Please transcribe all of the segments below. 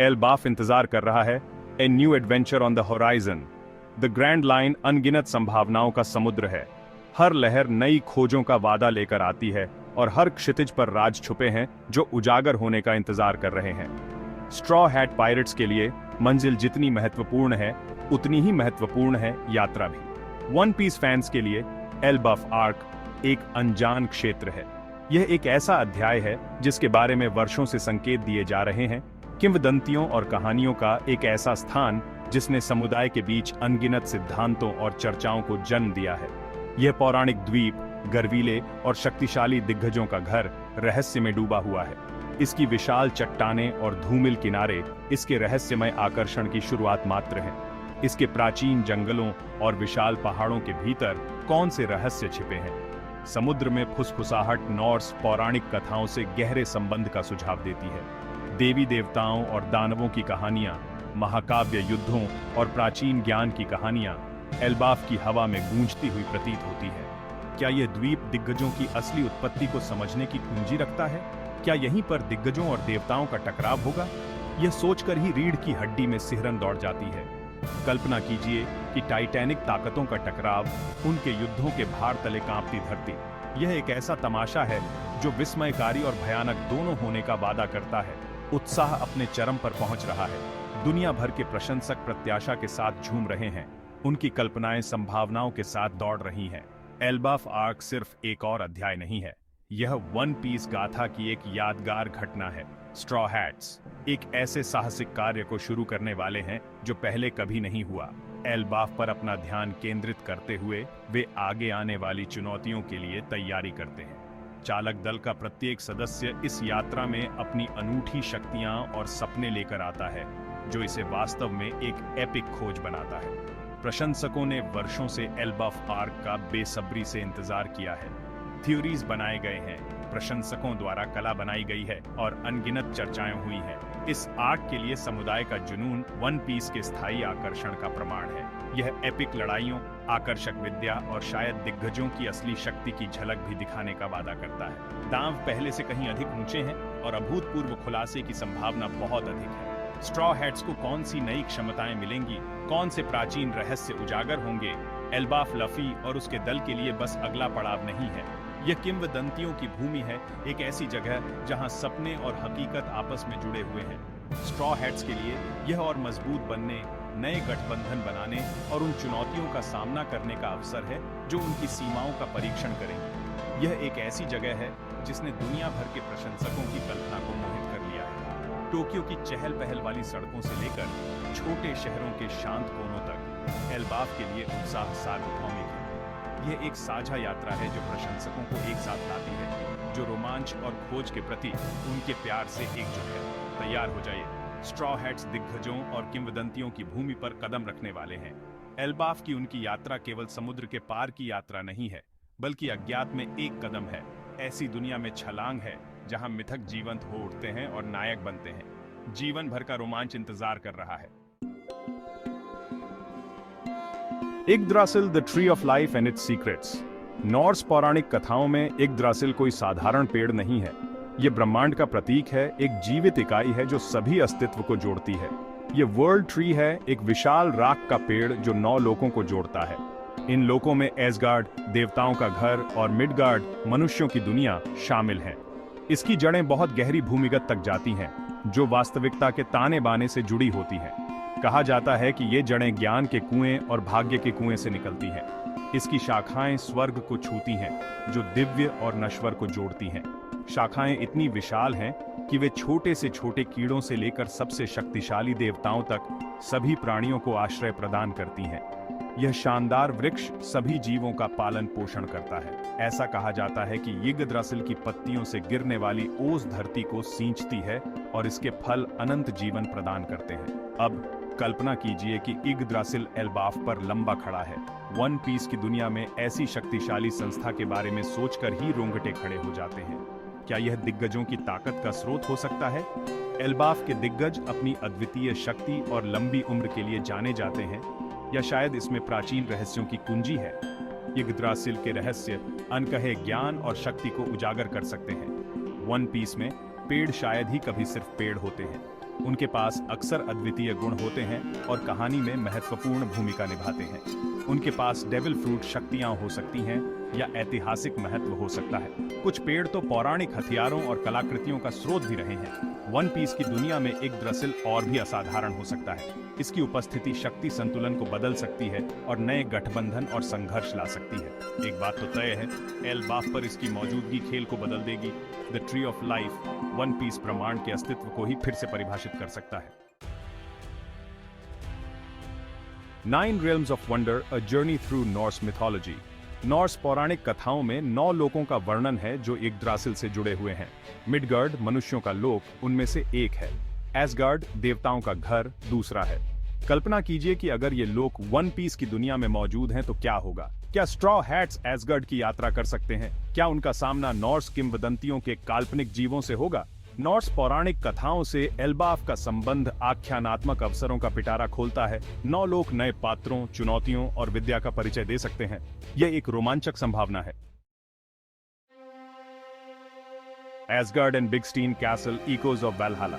Elbaf इंतजार कर रहा है, a new adventure on the horizon. The grand line अनगिनत संभावनाओं का समुद्र है। हर लहर नई खोजों का वादा लेकर आती है और हर क्षितिज पर राज छुपे हैं जो उजागर होने का इंतजार कर रहे हैं। स्ट्रॉ हैट पायरेट्स के लिए मंजिल जितनी महत्वपूर्ण है, उतनी ही महत्वपूर्ण है यात्रा भी। वन पीस फैंस के लिए एल्बाफ आर्क एक अनजान क्षेत्र है। यह एक ऐसा अध्याय है जिसके बारे में वर्षों से संकेत दिए जा रहे हैं, किंवदंतियों और कहानियों का एक ऐसा स्थान जिसने समुदाय के बीच अनगिनत सिद्धांतों और चर्चाओं को जन्म दिया है। यह पौराणिक द्वीप गर्वीले और शक्तिशाली दिग्गजों का घर रहस्य में डूबा हुआ है। इसकी विशाल चट्टानें और धूमिल किनारे इसके रहस्यमय आकर्षण की शुरुआत मात्र हैं। इसके प्राचीन जंगलों और विशाल पहाड़ों के भीतर कौन से रहस्य छिपे हैं? समुद्र में फुसफुसाहट नॉर्स पौराणिक कथाओं से गहरे संबंध का सुझाव देती है। देवी देवताओं और दानवों की कहानियां, महाकाव्य युद्धों और प्राचीन ज्ञान की कहानियां एल्बाफ की हवा में गूंजती हुई प्रतीत होती है। क्या यह द्वीप दिग्गजों की असली उत्पत्ति को समझने की कुंजी रखता है? क्या यहीं पर दिग्गजों और देवताओं का टकराव होगा? यह सोचकर ही रीढ़ की हड्डी में सिहरन दौड़ जाती है। कल्पना कीजिए कि टाइटैनिक ताकतों का टकराव, उनके युद्धों के भार तले कांपती धरती। यह एक ऐसा तमाशा है जो विस्मयकारी और भयानक दोनों होने का वादा करता है। उत्साह अपने चरम पर पहुंच रहा है। दुनिया भर के प्रशंसक प्रत्याशा के साथ झूम रहे हैं। उनकी कल्पनाएं संभावनाओं के साथ दौड़ रही हैं। एल्बाफ आर्क सिर्फ एक और अध्याय नहीं है, यह वन पीस गाथा की एक यादगार घटना है। स्ट्रॉ हैट्स एक ऐसे साहसिक कार्य को शुरू करने वाले हैं जो पहले कभी नहीं हुआ। एल्बाफ पर अपना ध्यान केंद्रित करते हुए वे आगे आने वाली चुनौतियों के लिए तैयारी करते हैं। चालक दल का प्रत्येक सदस्य इस यात्रा में अपनी अनूठी शक्तियां और सपने लेकर आता है, जो इसे वास्तव में एक एपिक खोज बनाता है। प्रशंसकों ने वर्षों से एल्बाफ आर्क का बेसब्री से इंतजार किया है। थ्योरीज बनाए गए हैं, प्रशंसकों द्वारा कला बनाई गई है और अनगिनत चर्चाएं हुई हैं। इस आर्क के लिए समुदाय का जुनून वन पीस के स्थायी आकर्षण का प्रमाण है। यह एपिक लड़ाइयों, आकर्षक विद्या और शायद दिग्गजों की असली शक्ति की झलक भी दिखाने का वादा करता है। दांव पहले से कहीं अधिक ऊंचे हैं और अभूतपूर्व खुलासे की संभावना बहुत अधिक है। स्ट्रॉ हैट्स को कौन सी नई क्षमताएं मिलेंगी, कौन से प्राचीन रहस्य उजागर होंगे? एल्बाफ लफी और उसके दल के लिए बस अगला पड़ाव नहीं है, यह किंवदंतियों की भूमि है, एक ऐसी जगह जहां सपने और हकीकत आपस में जुड़े हुए हैं। स्ट्रॉ हैट्स के लिए यह और मजबूत बनने, नए गठबंधन बनाने और उन चुनौतियों का सामना करने का अवसर है जो उनकी सीमाओं का परीक्षण करेंगे। यह एक ऐसी जगह है जिसने दुनिया भर के प्रशंसकों की कल्पना को मोहित कर लिया है। टोक्यो की चहल पहल वाली सड़कों से लेकर छोटे शहरों के शांत कोनों तक एल्बाफ के लिए उत्साह सार्वभौमिक है। यह एक साझा यात्रा है जो प्रशंसकों को एक साथ लाती है, जो रोमांच और खोज के प्रति उनके प्यार से एकजुट है। तैयार हो जाइए, स्ट्रॉ हैट्स दिग्गजों और किंवदंतियों की भूमि पर कदम रखने वाले हैं। एल्बाफ की उनकी यात्रा केवल समुद्र के पार की यात्रा नहीं है, बल्कि अज्ञात में एक कदम है। ऐसी दुनिया में छलांग है जहां मिथक जीवंत हो उठते हैं और नायक बनते हैं। जीवन भर का रोमांच इंतजार कर रहा है। Yggdrasil the tree of life and its secrets. Norse पौराणिक कथाओं में इग्द्रासिल कोई साधारण पेड़ नहीं है। यह ब्रह्मांड का प्रतीक है, एक जीवित इकाई है जो सभी अस्तित्व को जोड़ती है। यह वर्ल्ड ट्री है, एक विशाल राख का पेड़ जो 9 लोकों को जोड़ता है। इन लोकों में एसगार्ड, देवताओं का घर, और मिडगार्ड, मनुष्यों की दुनिया शामिल हैं। इसकी जड़ें बहुत गहरी भूमिगत तक जाती हैं, जो वास्तविकता के ताने बाने से जुड़ी होती हैं। कहा जाता है कि ये जड़ें ज्ञान के कुएं और भाग्य के कुएं से निकलती हैं। इसकी शाखाएं स्वर्ग को छूती हैं, जो दिव्य और नश्वर को जोड़ती हैं। शाखाएं इतनी विशाल हैं कि वे छोटे से छोटे कीड़ों से लेकर सबसे शक्तिशाली देवताओं तक सभी प्राणियों को आश्रय प्रदान करती हैं। यह शानदार वृक्ष सभी जीवों का पालन पोषण करता है। ऐसा कहा जाता है कि यिग्द्रासिल की पत्तियों से गिरने वाली ओस धरती को सींचती है और इसके फल अनंत जीवन प्रदान करते हैं। अब कल्पना कीजिए कि इग्द्रासिल एल्बाफ पर लंबा खड़ा है। वन पीस की दुनिया में ऐसी शक्तिशाली संस्था के बारे में सोचकर ही रोंगटे खड़े हो जाते हैं। क्या यह दिग्गजों की ताकत का स्रोत हो सकता है? एल्बाफ के दिग्गज अपनी अद्वितीय शक्ति और लंबी उम्र के लिए जाने जाते हैं, या शायद इसमें प्राचीन रहस्यों की कुंजी है। यिग्द्रासिल के रहस्य अनकहे ज्ञान और शक्ति को उजागर कर सकते हैं। वन पीस में पेड़ शायद ही कभी सिर्फ पेड़ होते हैं, उनके पास अक्सर अद्वितीय गुण होते हैं और कहानी में महत्वपूर्ण भूमिका निभाते हैं। उनके पास डेविल फ्रूट शक्तियां हो सकती हैं या ऐतिहासिक महत्व हो सकता है। कुछ पेड़ तो पौराणिक हथियारों और कलाकृतियों का स्रोत भी रहे हैं। वन पीस की दुनिया में एक दरअसल और भी असाधारण हो सकता है। इसकी उपस्थिति शक्ति संतुलन को बदल सकती है और नए गठबंधन और संघर्ष ला सकती है। एक बात तो तय है, एल्बाफ पर इसकी मौजूदगी खेल को बदल देगी। The tree of life one piece ब्रह्मांड के अस्तित्व को ही फिर से परिभाषित कर सकता है। 9 Realms of Wonder, A Journey Through Norse Mythology। Norse पौराणिक कथाओं में 9 लोकों का वर्णन है जो एक द्रासिल से जुड़े हुए हैं। मिडगार्ड मनुष्यों का लोक उनमें से एक है। एसगार्ड देवताओं का घर दूसरा है। कल्पना कीजिए कि अगर ये लोक वन पीस की दुनिया में मौजूद हैं तो क्या होगा। क्या स्ट्रॉ हैट्स एसगार्ड की यात्रा कर सकते हैं? क्या उनका सामना नॉर्स किंवदंतियों के काल्पनिक जीवों से होगा? नॉर्स पौराणिक कथाओं से एल्बाफ का संबंध आख्यानात्मक अवसरों का पिटारा खोलता है। 9 लोक नए पात्रों, चुनौतियों और विद्या का परिचय दे सकते हैं। यह एक रोमांचक संभावना है। Asgard and Bigstein castle echoes of Valhalla.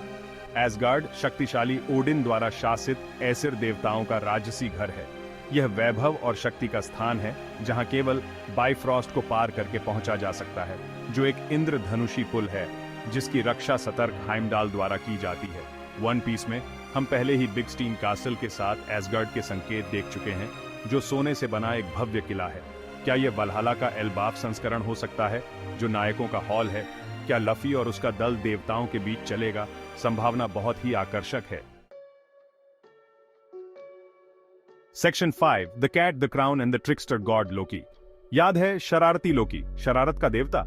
Asgard शक्तिशाली ओडिन द्वारा शासित एसिर देवताओं का राजसी घर है। यह वैभव और शक्ति का स्थान है जहां केवल बाइफ्रॉस्ट को पार करके पहुंचा जा सकता है, जो एक इंद्रधनुषी पुल है जिसकी रक्षा सतर्क हाइमडाल द्वारा की जाती है। वन पीस में हम पहले ही बिगस्टीन कासल के साथ एसगार्ड के संकेत देख चुके हैं, जो सोने से बना एक भव्य किला है। क्या यह वल्हाला का एल्बाफ संस्करण हो सकता है, जो नायकों का हॉल है? क्या लफी और उसका दल देवताओं के बीच चलेगा? संभावना बहुत ही आकर्षक है। Section 5, the cat, the crown and the trickster god Loki. याद है शरारती लोकी, शरारत का देवता?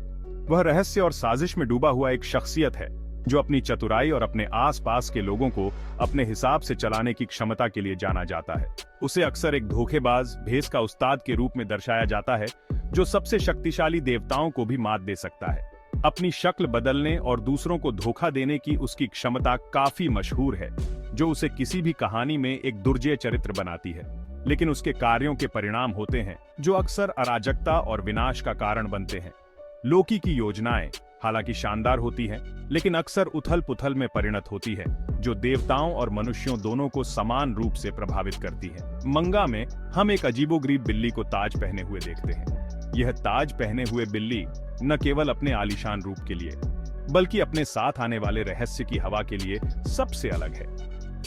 वह रहस्य और साजिश में डूबा हुआ एक शख्सियत है जो अपनी चतुराई और अपने आसपास के लोगों को अपने हिसाब से चलाने की क्षमता के लिए जाना जाता है। उसे अक्सर एक धोखेबाज, भेस का उस्ताद के रूप में दर्शाया जाता है, जो सबसे शक्तिशाली देवताओं को भी मात दे सकता है। अपनी शक्ल बदलने और दूसरों को धोखा देने की उसकी क्षमता काफी मशहूर है, जो उसे किसी भी कहानी में एक दुर्जय चरित्र बनाती है। लेकिन उसके कार्यों के परिणाम होते हैं जो अक्सर अराजकता और विनाश का कारण बनते हैं। लोकी की योजनाएं हालांकि शानदार होती हैं, लेकिन अक्सर उथल पुथल में परिणत होती है, जो देवताओं और मनुष्यों दोनों को समान रूप से प्रभावित करती है। मंगा में हम एक अजीबोगरीब बिल्ली को ताज पहने हुए देखते हैं। यह ताज पहने हुए बिल्ली न केवल अपने आलीशान रूप के लिए, बल्कि अपने साथ आने वाले रहस्य की हवा के लिए सबसे अलग है।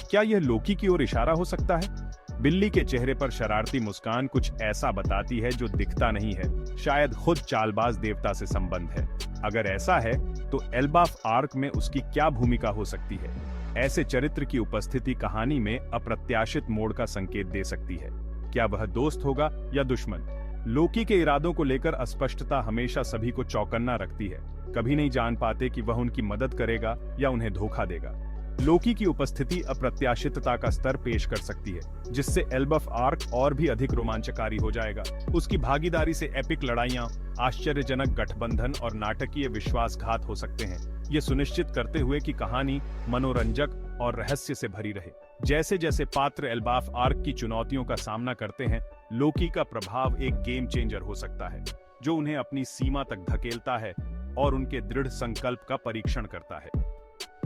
क्या यह लोकी की ओर इशारा हो सकता है? बिल्ली के चेहरे पर शरारती मुस्कान कुछ ऐसा बताती है जो दिखता नहीं है। शायद खुद चालबाज देवता से संबंध है। अगर ऐसा है तो एल्बाफ आर्क में उसकी क्या भूमिका हो सकती है? ऐसे चरित्र की उपस्थिति कहानी में अप्रत्याशित मोड़ का संकेत दे सकती है। क्या वह दोस्त होगा या दुश्मन? लोकी के इरादों को लेकर अस्पष्टता हमेशा सभी को चौकन्ना रखती है। कभी नहीं जान पाते कि वह उनकी मदद करेगा या उन्हें धोखा देगा। लोकी की उपस्थिति अप्रत्याशितता का स्तर पेश कर सकती है, जिससे एल्बाफ आर्क और भी अधिक रोमांचकारी हो जाएगा। उसकी भागीदारी से एपिक लड़ाइयां, आश्चर्यजनक गठबंधन और नाटकीय विश्वासघात हो सकते हैं, ये सुनिश्चित करते हुए कि कहानी मनोरंजक और रहस्य से भरी रहे। जैसे जैसे पात्र एल्बाफ आर्क की चुनौतियों का सामना करते हैं, लोकी का प्रभाव एक गेम चेंजर हो सकता है, जो उन्हें अपनी सीमा तक धकेलता है और उनके दृढ़ संकल्प का परीक्षण करता है।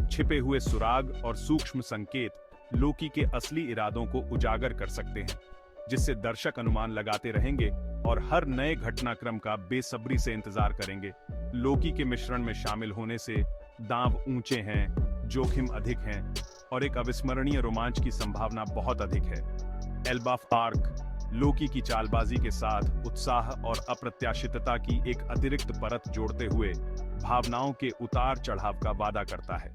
छिपे हुए सुराग और सूक्ष्म संकेत लोकी के असली इरादों को उजागर कर सकते हैं, जिससे दर्शक अनुमान लगाते रहेंगे और हर नए घटनाक्रम का बेसब्री से इंतजार करेंगे। लोकी के मिश्रण में शामिल होने से दांव ऊंचे हैं, जोखिम अधिक हैं और एक अविस्मरणीय रोमांच की संभावना बहुत अधिक है। एल्बाफ आर्क लोकी की चालबाजी के साथ उत्साह और अप्रत्याशितता की एक अतिरिक्त परत जोड़ते हुए भावनाओं के उतार चढ़ाव का वादा करता है।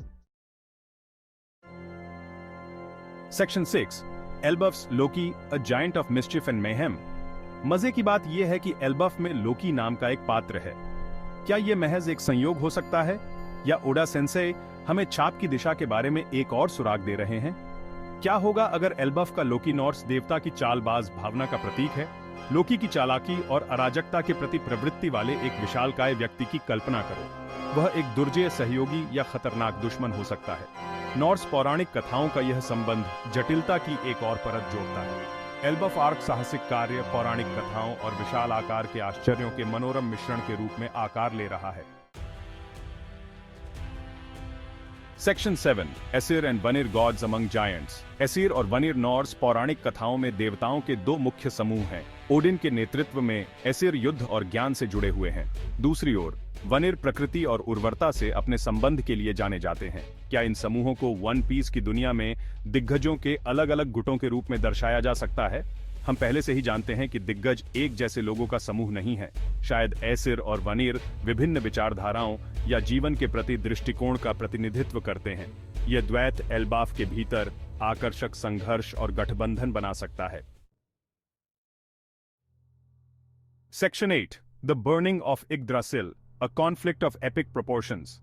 Section 6, Elbaf's Loki, a giant of mischief and mayhem. मजे की बात यह है कि एल्बाफ में लोकी नाम का एक पात्र है। क्या यह महज एक संयोग हो सकता है, या ओडा सेंसेई हमें छाप की दिशा के बारे में एक और सुराग दे रहे हैं? क्या होगा अगर एल्बाफ का लोकी नॉर्स देवता की चालबाज भावना का प्रतीक है? लोकी की चालाकी और अराजकता के प्रति प्रवृत्ति वाले एक विशालकाय व्यक्ति की कल्पना करो। वह एक दुर्जय सहयोगी या खतरनाक दुश्मन हो सकता है। नॉर्स पौराणिक कथाओं का यह संबंध जटिलता की एक और परत जोड़ता है। एल्बाफ आर्क साहसिक कार्य, पौराणिक कथाओं और विशाल आकार के आश्चर्यों के मनोरम मिश्रण के रूप में आकार ले रहा है। Section 7 Aesir and Vanir gods among giants. Aesir और वनिर नॉर्स पौराणिक कथाओं में देवताओं के दो मुख्य समूह हैं। ओडिन के नेतृत्व में एसिर युद्ध और ज्ञान से जुड़े हुए हैं। दूसरी ओर वनिर प्रकृति और उर्वरता से अपने संबंध के लिए जाने जाते हैं। क्या इन समूहों को वन पीस की दुनिया में दिग्गजों के अलग अलग गुटों के रूप में दर्शाया जा सकता है? हम पहले से ही जानते हैं कि दिग्गज एक जैसे लोगों का समूह नहीं है। शायद एसिर और वनिर विभिन्न विचारधाराओं या जीवन के प्रति दृष्टिकोण का प्रतिनिधित्व करते हैं। यह द्वैत एल्बाफ के भीतर आकर्षक संघर्ष और गठबंधन बना सकता है। Section 8 the burning of Yggdrasil, a conflict of epic proportions.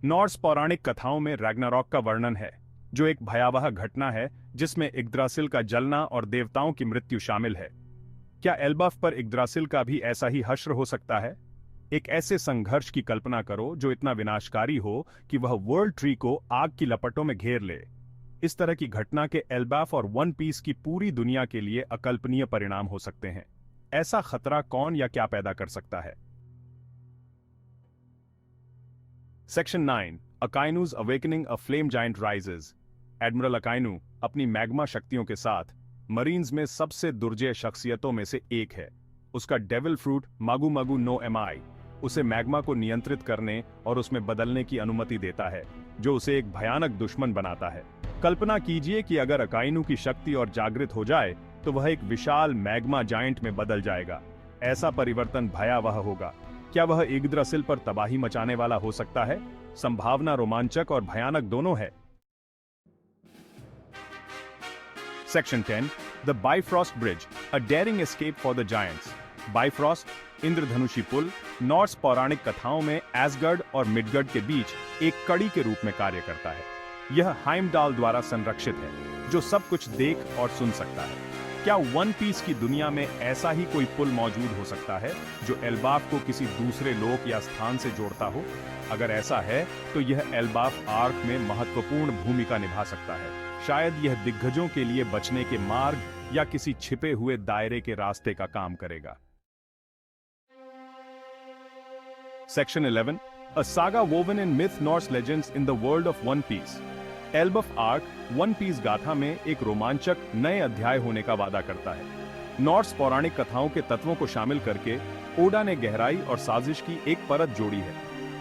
Norse पौराणिक कथाओं में रैग्नारॉक का वर्णन है, जो एक भयावह घटना है जिसमें इग्द्रासिल का जलना और देवताओं की मृत्यु शामिल है। क्या एल्बाफ पर इग्द्रासिल का भी ऐसा ही हश्र हो सकता है? एक ऐसे संघर्ष की कल्पना करो जो इतना विनाशकारी हो कि वह वर्ल्ड ट्री को आग की लपटों में घेर ले। इस तरह की घटना के एल्बाफ और वन पीस की पूरी दुनिया के लिए अकल्पनीय परिणाम हो सकते हैं। ऐसा खतरा कौन या क्या पैदा कर सकता है? Section 9 Akainu's awakening a flame giant rises. Admiral Akainu अपनी मैग्मा शक्तियों के साथ मरीन्स में सबसे दुर्जय शख्सियतों में से एक है। उसका डेविल फ्रूट मागू मागू नो एमआई उसे मैग्मा को नियंत्रित करने और उसमें बदलने की अनुमति देता है, जो उसे एक भयानक दुश्मन बनाता है। कल्पना कीजिए कि अगर अकाइनू की शक्ति और जागृत हो जाए तो वह एक विशाल मैग्मा जायंट में बदल जाएगा। ऐसा परिवर्तन भयावह होगा। क्या वह इग्द्रासिल पर तबाही मचाने वाला हो सकता है? संभावना रोमांचक और भयानक दोनों है। Section 10 The Bifrost Bridge, a daring escape for the giants. Bifrost इंद्रधनुषी पुल नॉर्स पौराणिक कथाओं में एसगर्ड और मिडगर्ड के बीच एक कड़ी के रूप में कार्य करता है। यह हाइमडाल द्वारा संरक्षित है, जो सब कुछ देख और सुन सकता है। क्या वन पीस की दुनिया में ऐसा ही कोई पुल मौजूद हो सकता है जो एल्बाफ को किसी दूसरे लोक या स्थान से जोड़ता हो? अगर ऐसा है तो यह एल्बाफ आर्क में महत्वपूर्ण भूमिका निभा सकता है। शायद यह दिग्गजों के लिए बचने के मार्ग या किसी छिपे हुए दायरे के रास्ते का काम करेगा। Section 11 A saga woven in myth Norse legends in the world of One Piece. Elbaf arc One Piece गाथा में एक रोमांचक नए अध्याय होने का वादा करता है। नॉर्स पौराणिक कथाओं के तत्वों को शामिल करके ओडा ने गहराई और साजिश की एक परत जोड़ी है।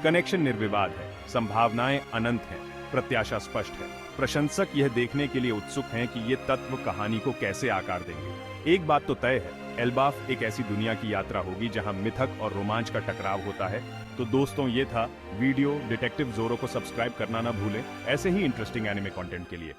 कनेक्शन निर्विवाद है, संभावनाएं अनंत हैं, प्रत्याशा स्पष्ट है। प्रशंसक यह देखने के लिए उत्सुक हैं कि ये तत्व कहानी को कैसे आकार देंगे। एक बात तो तय है, एल्बाफ एक ऐसी दुनिया की यात्रा होगी जहां मिथक और रोमांच का टकराव होता है। तो दोस्तों, ये था वीडियो। डिटेक्टिव जोरो को सब्सक्राइब करना ना भूलें ऐसे ही इंटरेस्टिंग एनिमे कंटेंट के लिए।